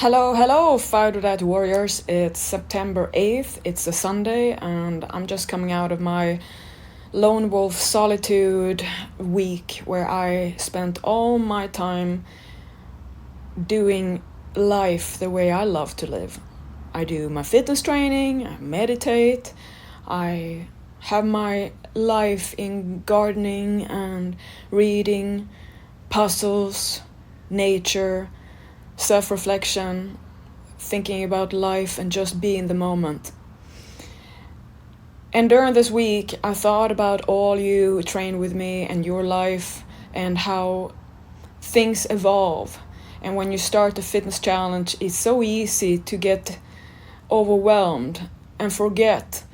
Hello, hello, Fighter That Warriors. It's September 8th, it's a Sunday, and I'm just coming out of my lone wolf solitude week where I spent all my time doing life the way I love to live. I do my fitness training, I meditate, I have my life in gardening and reading, puzzles, nature, self-reflection, thinking about life and just be in the moment. And during this week, I thought about all you who train with me and your life and how things evolve. And when you start a fitness challenge, it's so easy to get overwhelmed and forget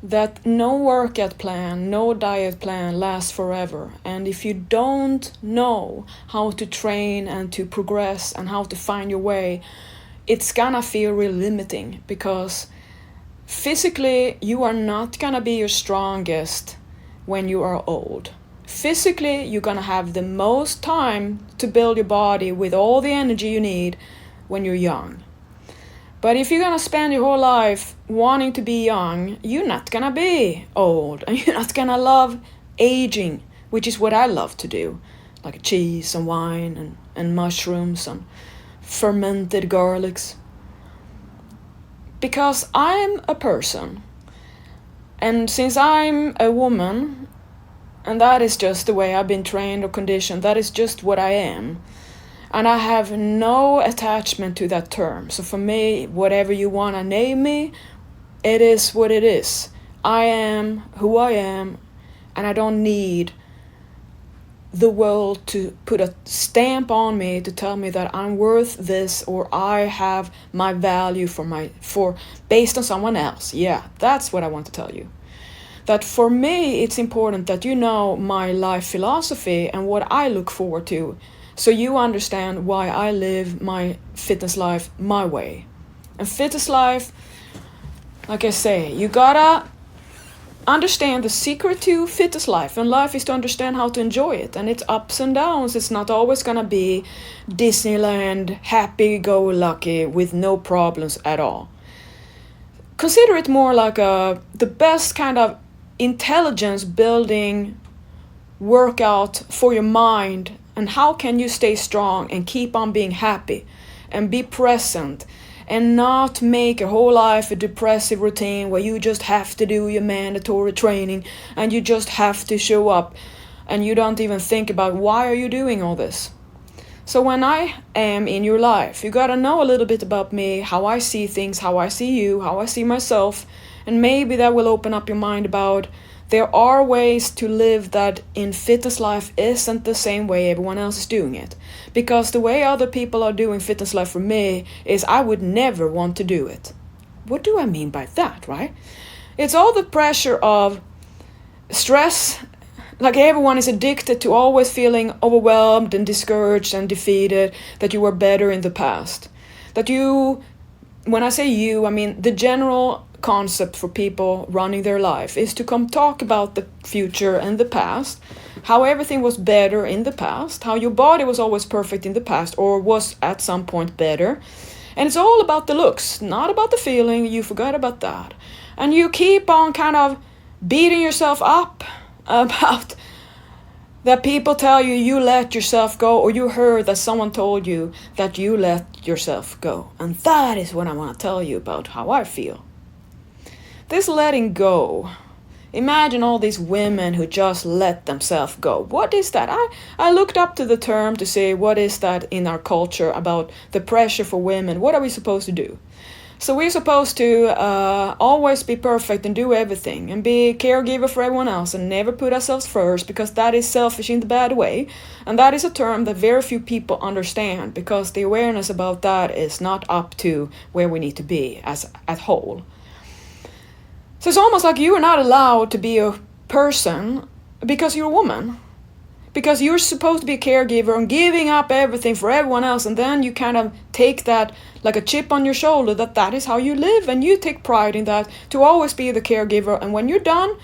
that no workout plan, no diet plan lasts forever. And if you don't know how to train and to progress and how to find your way, it's gonna feel really limiting, because physically you are not gonna be your strongest when you are old. Physically, you're gonna have the most time to build your body with all the energy you need when you're young. But if you're gonna spend your whole life wanting to be young, you're not gonna be old, and you're not gonna love aging, which is what I love to do, like cheese and wine and mushrooms and fermented garlics. Because I'm a person, and since I'm a woman, and that is just the way I've been trained or conditioned, that is just what I am. And I have no attachment to that term. So for me, whatever you want to name me, it is what it is. I am who I am, and I don't need the world to put a stamp on me to tell me that I'm worth this or I have my value for based on someone else. Yeah, that's what I want to tell you. That for me, it's important that you know my life philosophy and what I look forward to, so you understand why I live my fitness life my way. And fitness life, like I say, you gotta understand the secret to fitness life. And life is to understand how to enjoy it. And it's ups and downs. It's not always gonna be Disneyland, happy-go-lucky with no problems at all. Consider it more like the best kind of intelligence building workout for your mind. And how can you stay strong and keep on being happy and be present and not make your whole life a depressive routine where you just have to do your mandatory training and you just have to show up and you don't even think about why are you doing all this. So when I am in your life, you gotta know a little bit about me, how I see things, how I see you, how I see myself, and maybe that will open up your mind about there are ways to live that in fitness life isn't the same way everyone else is doing it. Because the way other people are doing fitness life for me is I would never want to do it. What do I mean by that, right? It's all the pressure of stress, like everyone is addicted to always feeling overwhelmed and discouraged and defeated, that you were better in the past. That you, when I say you, I mean the general concept for people running their life is to come talk about the future and the past, how everything was better in the past, how your body was always perfect in the past or was at some point better. And it's all about the looks, not about the feeling. You forgot about that. And you keep on kind of beating yourself up about that people tell you you let yourself go, or you heard that someone told you that you let yourself go. And that is what I want to tell you about how I feel. This letting go. Imagine all these women who just let themselves go. What is that? I looked up to the term to say what is that in our culture about the pressure for women. What are we supposed to do? So we're supposed to always be perfect and do everything and be a caregiver for everyone else and never put ourselves first, because that is selfish in the bad way. And that is a term that very few people understand, because the awareness about that is not up to where we need to be as a whole. So it's almost like you are not allowed to be a person because you're a woman. Because you're supposed to be a caregiver and giving up everything for everyone else, and then you kind of take that like a chip on your shoulder that is how you live, and you take pride in that, to always be the caregiver. And when you're done,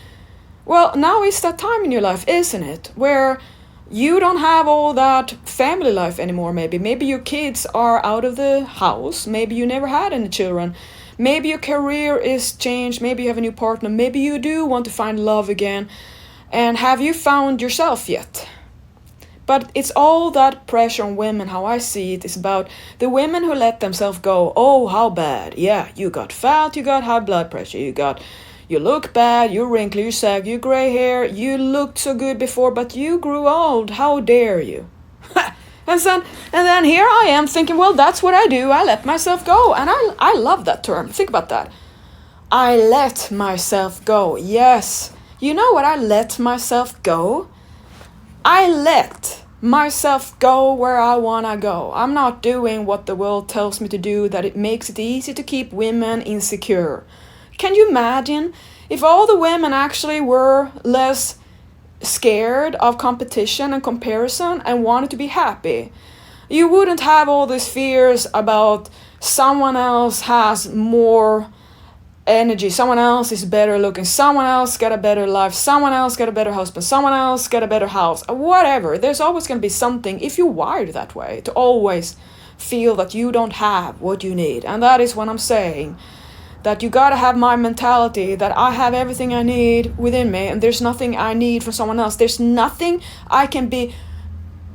well, now it's that time in your life, isn't it, where You don't have all that family life anymore, maybe. Maybe your kids are out of the house. Maybe you never had any children. Maybe your career is changed. Maybe you have a new partner. Maybe you do want to find love again. And have you found yourself yet? But it's all that pressure on women, how I see it, is about the women who let themselves go. Oh, how bad. Yeah, you got fat, you got high blood pressure, you look bad, you're wrinkly, you're saggy, you gray hair, you looked so good before, but you grew old. How dare you? and then here I am thinking, well, that's what I do. I let myself go. And I love that term. Think about that. I let myself go. Yes. You know what? I let myself go. I let myself go where I want to go. I'm not doing what the world tells me to do, that it makes it easy to keep women insecure. Can you imagine if all the women actually were less scared of competition and comparison and wanted to be happy? You wouldn't have all these fears about someone else has more energy, someone else is better looking, someone else got a better life, someone else got a better husband, someone else got a better house, whatever. There's always going to be something, if you're wired that way, to always feel that you don't have what you need. And that is what I'm saying, that you gotta have my mentality that I have everything I need within me and there's nothing I need from someone else. There's nothing I can be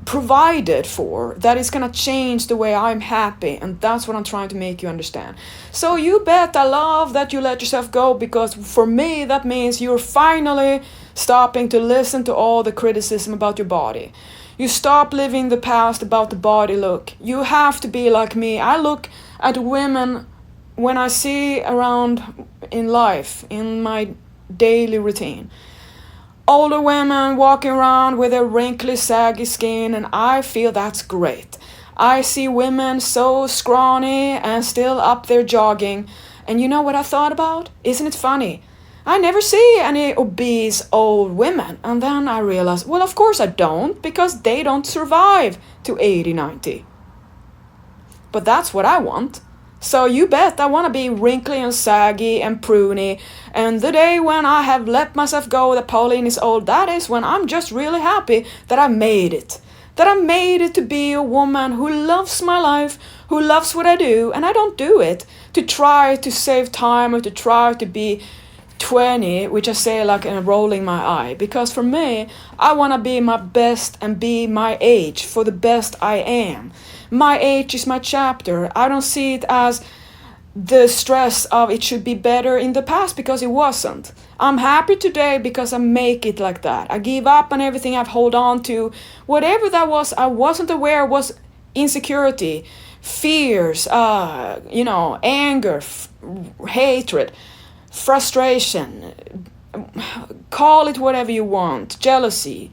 provided for that is gonna change the way I'm happy, and that's what I'm trying to make you understand. So you bet I love that you let yourself go, because for me that means you're finally stopping to listen to all the criticism about your body. You stop living the past about the body look. You have to be like me. I look at women when I see around in life, in my daily routine, older women walking around with a wrinkly, saggy skin, and I feel that's great. I see women so scrawny and still up there jogging, and you know what I thought about? Isn't it funny? I never see any obese old women, and then I realized, well, of course I don't, because they don't survive to 80, 90. But that's what I want. So you bet I want to be wrinkly and saggy and pruny, and the day when I have let myself go that Pauline is old, that is when I'm just really happy that I made it. That I made it to be a woman who loves my life, who loves what I do, and I don't do it to try to save time or to try to be 20, which I say like rolling my eye, because for me, I want to be my best and be my age for the best I am. My age is my chapter. I don't see it as the stress of it should be better in the past, because it wasn't. I'm happy today because I make it like that. I give up on everything I've held on to. Whatever that was, I wasn't aware was insecurity, fears, anger, hatred, frustration, call it whatever you want, jealousy,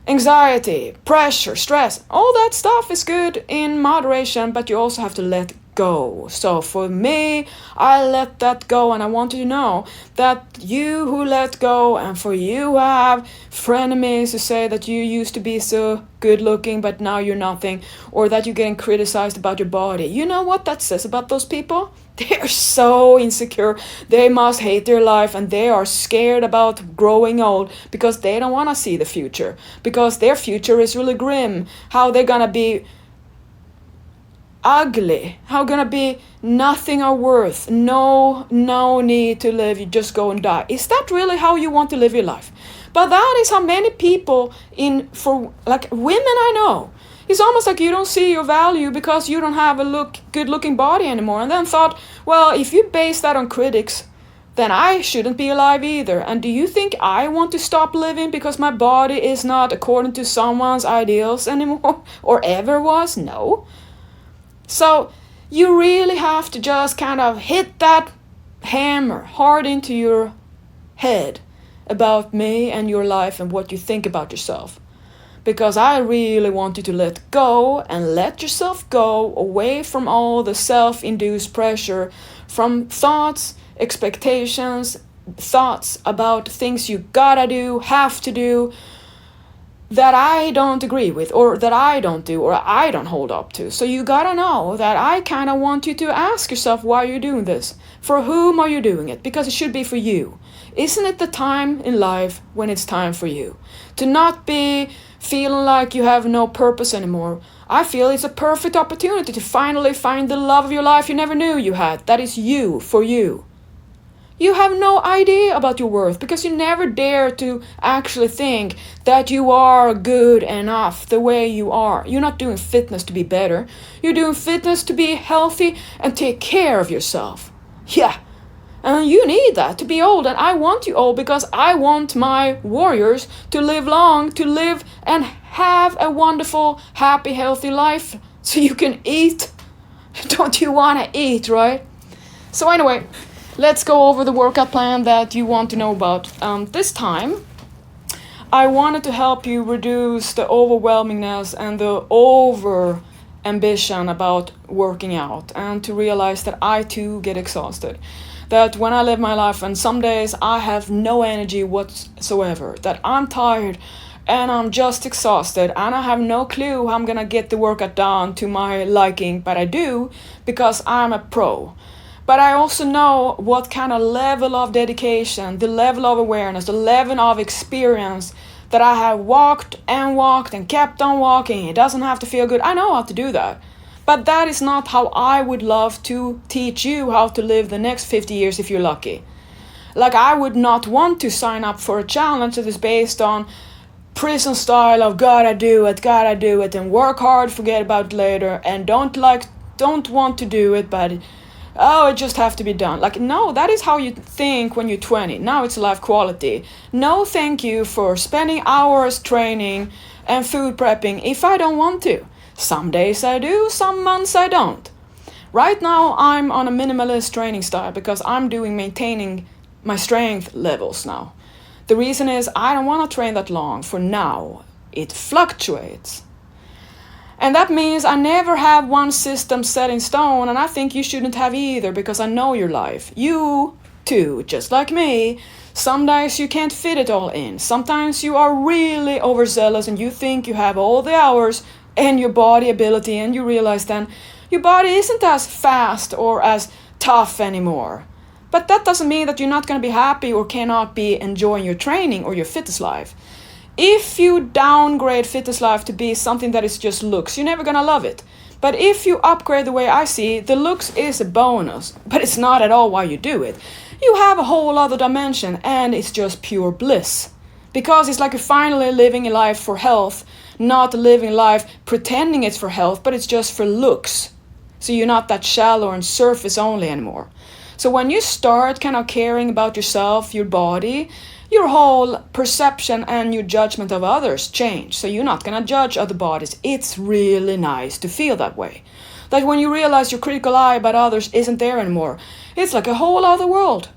anxiety, pressure, stress. All that stuff is good in moderation, but you also have to let go. So for me, I let that go, and I want you to know that you who let go, and for you who have frenemies who say that you used to be so good looking but now you're nothing, or that you're getting criticized about your body, you know what that says about those people? They're so insecure. They must hate their life, and they are scared about growing old because they don't want to see the future, because their future is really grim. How they're gonna be ugly, how gonna be nothing of worth, no need to live, you just go and die. Is that really how you want to live your life? But that is how many people for women I know. It's almost like you don't see your value because you don't have a good looking body anymore, and then thought, well, if you base that on critics, then I shouldn't be alive either. And do you think I want to stop living because my body is not according to someone's ideals anymore, or ever was? No. So you really have to just kind of hit that hammer hard into your head about me and your life and what you think about yourself. Because I really want you to let go and let yourself go away from all the self-induced pressure from thoughts, expectations, thoughts about things you gotta do, have to do, that I don't agree with, or that I don't do, or I don't hold up to. So you gotta know that I kind of want you to ask yourself why you're doing this. For whom are you doing it? Because it should be for you. Isn't it the time in life when it's time for you? To not be feeling like you have no purpose anymore, I feel it's a perfect opportunity to finally find the love of your life you never knew you had. That is you, for you. You have no idea about your worth because you never dare to actually think that you are good enough the way you are. You're not doing fitness to be better. You're doing fitness to be healthy and take care of yourself. Yeah. And you need that to be old, and I want you old because I want my warriors to live long, to live and have a wonderful, happy, healthy life so you can eat. Don't you want to eat, right? So anyway, let's go over the workout plan that you want to know about. This time, I wanted to help you reduce the overwhelmingness and the over ambition about working out, and to realize that I too get exhausted. That when I live my life and some days I have no energy whatsoever, that I'm tired and I'm just exhausted and I have no clue how I'm gonna get the workout done to my liking, but I do because I'm a pro. But I also know what kind of level of dedication, the level of awareness, the level of experience that I have walked and kept on walking. It doesn't have to feel good. I know how to do that. But that is not how I would love to teach you how to live the next 50 years if you're lucky. Like, I would not want to sign up for a challenge that is based on prison style of gotta do it, and work hard, forget about it later, and don't want to do it, but it just have to be done. Like, no, that is how you think when you're 20. Now it's life quality. No, thank you for spending hours training and food prepping if I don't want to. Some days I do, some months I don't. Right now I'm on a minimalist training style because I'm maintaining my strength levels now. The reason is I don't want to train that long for now. It fluctuates. And that means I never have one system set in stone, and I think you shouldn't have either because I know your life. You too, just like me. Some days you can't fit it all in. Sometimes you are really overzealous and you think you have all the hours and your body ability, and you realize then your body isn't as fast or as tough anymore. But that doesn't mean that you're not going to be happy or cannot be enjoying your training or your fitness life. If you downgrade fitness life to be something that is just looks, you're never going to love it. But if you upgrade the way I see, the looks is a bonus, but it's not at all why you do it. You have a whole other dimension, and it's just pure bliss. Because it's like you're finally living a life for health, not living life pretending it's for health, but it's just for looks. So you're not that shallow and surface only anymore. So when you start kind of caring about yourself, your body, your whole perception and your judgment of others change. So you're not going to judge other bodies. It's really nice to feel that way. That when you realize your critical eye about others isn't there anymore, it's like a whole other world.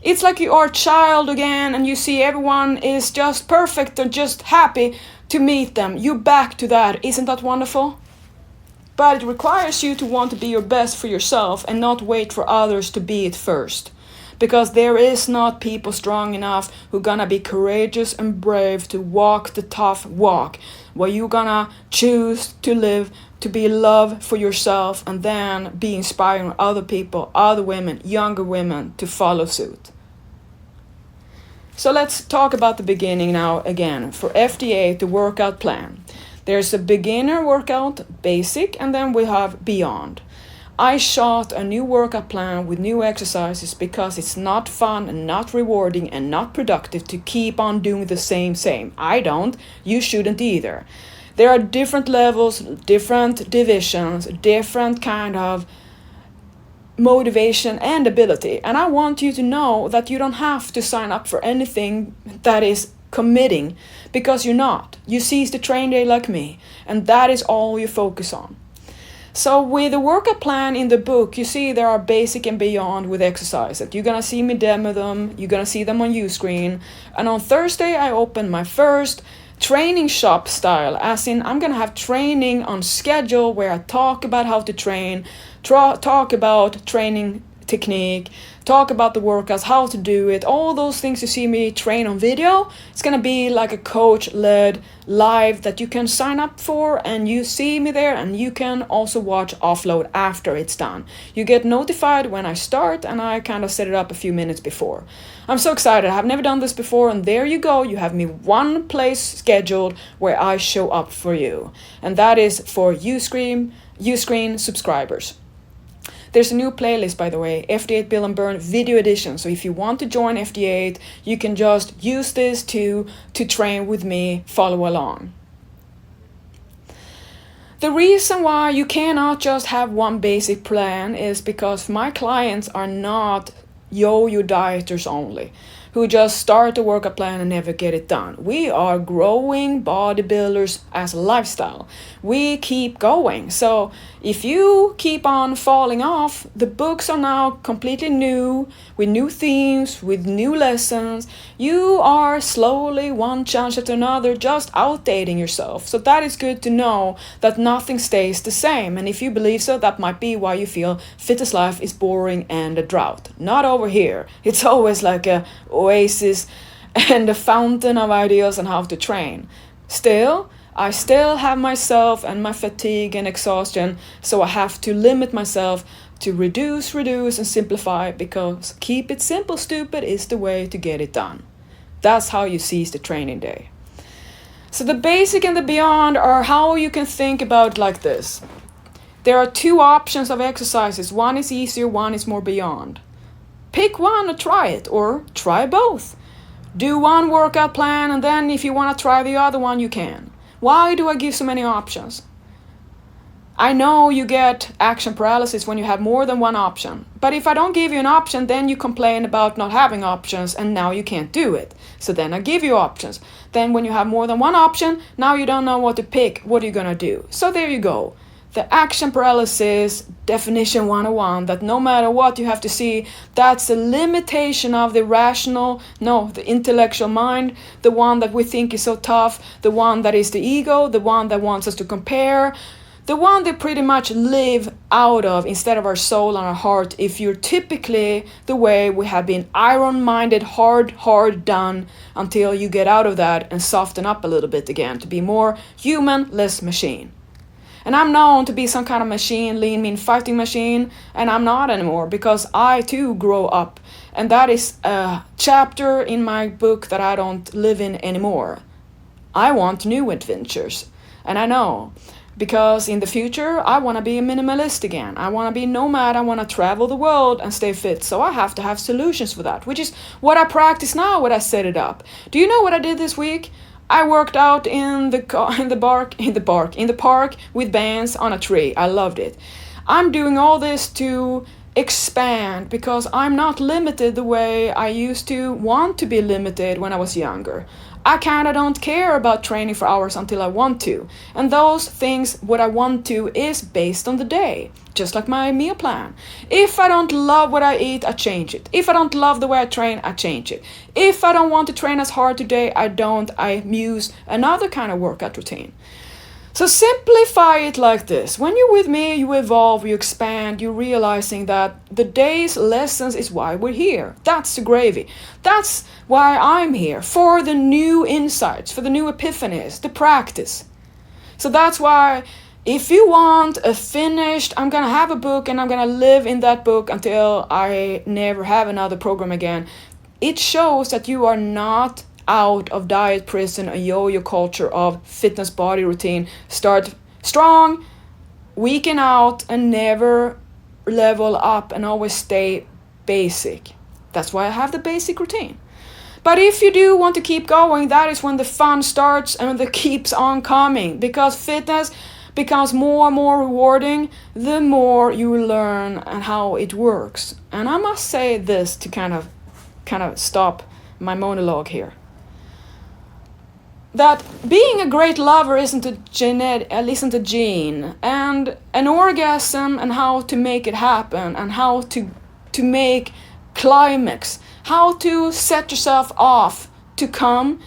It's like you are a child again and you see everyone is just perfect and just happy to meet them. You're back to that. Isn't that wonderful? But it requires you to want to be your best for yourself and not wait for others to be it first. Because there is not people strong enough who gonna be courageous and brave to walk the tough walk, where you gonna choose to live, to be love for yourself, and then be inspiring other people, other women, younger women to follow suit. So let's talk about the beginning now again. For FD8, the workout plan. There's a beginner workout, basic, and then we have beyond. I shot a new workout plan with new exercises because it's not fun and not rewarding and not productive to keep on doing the same. I don't. You shouldn't either. There are different levels, different divisions, different kind of motivation and ability. And I want you to know that you don't have to sign up for anything that is committing, because you're not. You seize the train day like me, and that is all you focus on. So with the workout plan in the book, you see there are basic and beyond with exercises. You're going to see me demo them. You're going to see them on Uscreen. And on Thursday, I open my first training shop style, as in I'm going to have training on schedule where I talk about how to train, talk about training technique, talk about the workouts, how to do it, all those things you see me train on video. It's gonna be like a coach-led live that you can sign up for, and you see me there, and you can also watch offload after it's done. You get notified when I start, and I kind of set it up a few minutes before. I'm so excited. I've never done this before, and there you go. You have me one place scheduled where I show up for you, and that is for Uscreen subscribers. There's a new playlist, by the way, FD8 Build and Burn Video Edition. So if you want to join FD8, you can just use this to train with me, follow along. The reason why you cannot just have one basic plan is because my clients are not yo-yo dieters only, who just start a workout plan and never get it done. We are growing bodybuilders as a lifestyle. We keep going. So if you keep on falling off, the books are now completely new, with new themes, with new lessons. You are slowly, one challenge after another, just outdating yourself. So that is good to know that nothing stays the same. And if you believe so, that might be why you feel fitness life is boring and a drought. Not over here. It's always like a oasis and a fountain of ideas on how to train. I still have myself and my fatigue and exhaustion, so I have to limit myself to reduce, and simplify, because keep it simple, stupid is the way to get it done. That's how you seize the training day. So the basic and the beyond are how you can think about it like this. There are two options of exercises. One is easier, one is more beyond. Pick one or try it, or try both. Do one workout plan, and then if you want to try the other one, you can. Why do I give so many options? I know you get action paralysis when you have more than one option. But if I don't give you an option, then you complain about not having options, and now you can't do it. So then I give you options. Then when you have more than one option, now you don't know what to pick. What are you going to do? So there you go. The action paralysis definition 101, that no matter what you have to see, that's a limitation of the the intellectual mind, the one that we think is so tough, the one that is the ego, the one that wants us to compare, the one that pretty much live out of instead of our soul and our heart. If you're typically the way we have been iron-minded, hard done, until you get out of that and soften up a little bit again to be more human, less machine. And I'm known to be some kind of machine, lean, mean fighting machine, and I'm not anymore, because I too grow up. And that is a chapter in my book that I don't live in anymore. I want new adventures. And I know, because in the future, I want to be a minimalist again. I want to be nomad. I want to travel the world and stay fit. So I have to have solutions for that, which is what I practice now when I set it up. Do you know what I did this week? I worked out in the park with bands on a tree. I loved it. I'm doing all this to expand, because I'm not limited the way I used to want to be limited when I was younger. I kind of don't care about training for hours until I want to. And those things, what I want to, is based on the day. Just like my meal plan. If I don't love what I eat, I change it. If I don't love the way I train, I change it. If I don't want to train as hard today, I use another kind of workout routine. So simplify it like this. When you're with me, you evolve, you expand, you're realizing that the day's lessons is why we're here. That's the gravy. That's why I'm here, for the new insights, for the new epiphanies, the practice. So that's why if you want a finished, I'm going to have a book and I'm going to live in that book until I never have another program again. It shows that you are not out of diet prison, a yo-yo culture of fitness body routine. Start strong, weaken out, and never level up, and always stay basic. That's why I have the basic routine. But if you do want to keep going, that is when the fun starts and the keeps on coming, because fitness becomes more and more rewarding the more you learn and how it works. And I must say this to kind of stop my monologue here. That being a great lover isn't a gene, and an orgasm and how to make it happen, and how to make climax, how to set yourself off to come,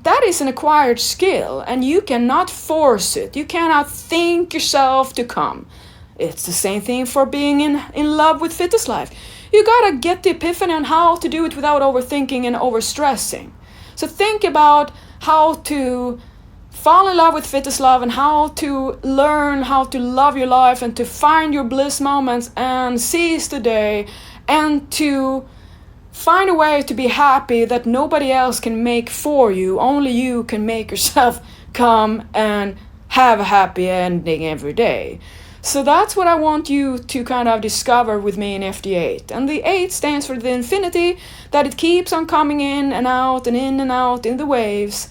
that is an acquired skill, and you cannot force it. You cannot think yourself to come. It's the same thing for being in love with fitness life. You gotta get the epiphany on how to do it without overthinking and overstressing. So think about how to fall in love with fitness love and how to learn how to love your life and to find your bliss moments and seize the day and to find a way to be happy that nobody else can make for you. Only you can make yourself come and have a happy ending every day. So that's what I want you to kind of discover with me in FD8. And the 8 stands for the infinity, that it keeps on coming in and out in the waves.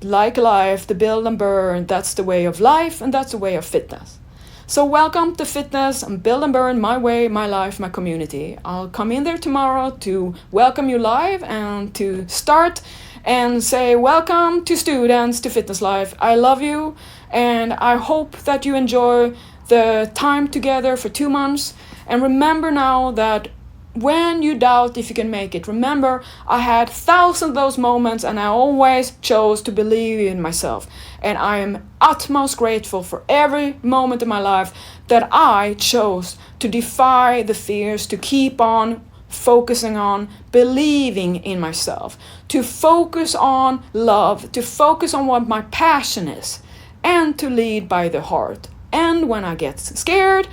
Like life, the build and burn, that's the way of life and that's the way of fitness. So welcome to Fitness and Build and Burn, my way, my life, my community. I'll come in there tomorrow to welcome you live and to start and say welcome to students to Fitness Life. I love you and I hope that you enjoy the time together for 2 months. And remember now that when you doubt if you can make it, remember I had thousands of those moments and I always chose to believe in myself. And I am utmost grateful for every moment of my life that I chose to defy the fears, to keep on focusing on believing in myself, to focus on love, to focus on what my passion is, and to lead by the heart. And when I get scared,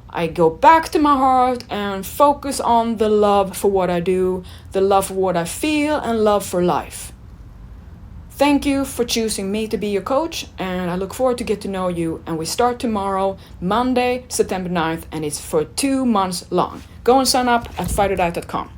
I go back to my heart and focus on the love for what I do, the love for what I feel, and love for life. Thank you for choosing me to be your coach, and I look forward to get to know you. And we start tomorrow, Monday, September 9th, and it's for 2 months long. Go and sign up at fighterdiet.com.